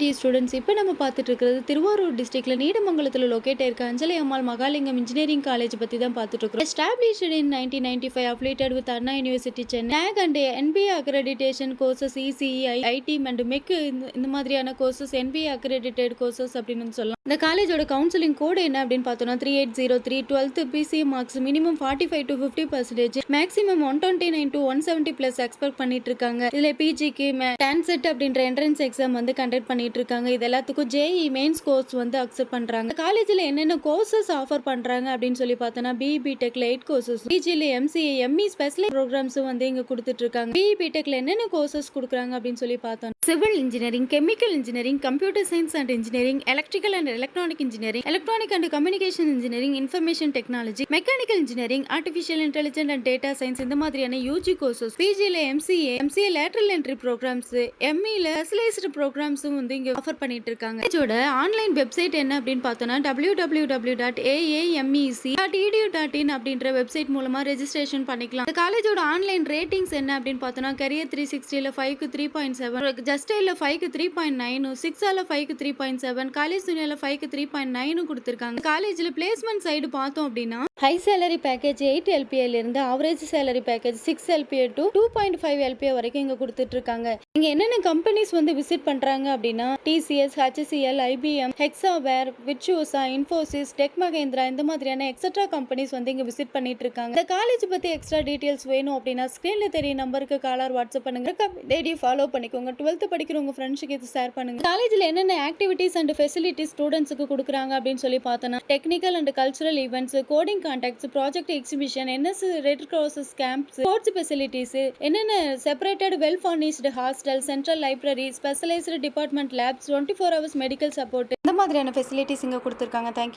Dear students, இப்போ நம்ம பார்த்துட்டு இருக்கிறது திருவாரூர் டிஸ்ட்ரிக்ட்ல நீடமங்கலத்தில் லொக்கேட் ஆயிருக்க அஞ்சலி அம்மாள் மகாலிங்கம் இன்ஜினியரிங் காலேஜ் பற்றி தான் பார்த்துட்டு இருக்கிறோம். Established in 1995, affiliated with Anna university Chennai, NAC and NBA accreditation courses, ECE, ITM and MEC, இந்த மாதிரியான கோர்சஸ் NBA அக்ரெடிட்டட் கோர்சஸ் அப்படின்னு சொல்லலாம். இந்த காலேஜோட கவுன்சிலிங் கோடு என்ன அப்படின்னு பார்த்தோம்னா 3803. 12th PCA marks minimum 45 to 50%, maximum 129 to 170 plus expect பண்ணிட்டு இருக்காங்க. இதுல பிஜிக்கு டான்செட் அப்படின்ற என்ட்ரன்ஸ் எக்ஸாம் வந்து கண்டக்ட் பண்ணிட்டு இருக்காங்க. இது எல்லாத்துக்கும் JEE மெயின்ஸ் கோர்ஸ் வந்து அக்செப்ட் பண்றாங்க. காலேஜ்ல என்னென்ன கோர்சஸ் ஆஃபர் பண்றாங்க அப்படின்னு சொல்லி பார்த்தோம்னா BE டெக்ல 8 கோர்சஸ், PGல MCA, ME ஸ்பெஷல் ப்ரோக்ராம்ஸ் வந்து இங்க கொடுத்துட்டு இருக்காங்க. BE டெக்ல என்னென்ன கோர்சஸ் கொடுக்குறாங்க அப்படின்னு சொல்லி பார்த்தோம். Civil engineering, chemical engineering, computer science and engineering, electrical and electronic engineering, electronic and communication engineering, information technology, mechanical engineering, artificial intelligent and data science, இந்த மாதிரியான UG கோர்சஸ். PGல MCA lateral entry programs, ME specialised ப்ரோக்ராம்ஸும் வந்து இங்க offer பண்ணிட்டு இருக்காங்க. இதோட online website என்ன அப்படின்னு பார்த்தோம்னா www.aamec.edu.in அப்படின்ற வெப்சைட் மூலமா ரெஜிஸ்ட்ரேஷன் பண்ணிக்கலாம். இந்த காலேஜோட ஆன்லைன் ரேட்டிங்ஸ் என்ன அப்படின்னு பார்த்தோம்னா கரியர் 360ல 5க்கு 3.7, ஜஸ்டைல 5க்கு 3.9, 6ஆல 5க்கு 3.7, காலேஜ் துணியால 5க்கு 3.9 கொடுத்திருக்காங்க. காலேஜ்ல பிளேஸ்மெண்ட் சைடு பார்த்தோம் அப்படின்னா ஹை சேலரி பேக்கேஜ் 8 LPA இருந்து average salary package 6 LPA to 2.5 LPA வரைக்கும் இங்க கொடுத்துட்டு இருக்காங்க. இங்க என்னென்ன கம்பெனிஸ் வந்து விசிட் பண்றாங்க அப்படின்னா TCS, HCL, IBM, Hexaware, Virtuosa, Infosys, Tech Mahindra, இந்த மாதிரியான எக்ஸெட்ரா கம்பெனிஸ் வந்து இங்க விசிட் பண்ணிட்டு இருக்காங்க. இந்த காலேஜ் பத்தி எக்ஸ்ட்ரா டீடைல்ஸ் வேணும் அப்படின்னா ஸ்கிரீன்ல தெரிய நம்பருக்கு காலர் வாட்ஸ்அப் பண்ணுங்க. டெய்லி ஃபாலோ பண்ணிக்கோங்க. 12th படிக்கிறவங்க ஃப்ரெண்ட்ஸுக்கு இது ஷேர் பண்ணுங்க. காலேஜ்ல என்னென்ன ஆக்டிவிட்டீஸ் அண்ட் ஃபெசிலிட்டிஸ் ஸ்டூடெண்ட்ஸ்க்கு கொடுக்குறாங்க அப்படின்னு சொல்லி பார்த்தோம்னா technical and cultural events, coding contacts, project exhibition, NS red cross camps, sports facilities, என்னென்ன separated well furnished hostel, central library, specialised department labs, 24 hours medical support, இந்த மாதிரியான ஃபெசிலிட்டிஸ் இங்க கொடுத்துருக்காங்க. தேங்க்யூ.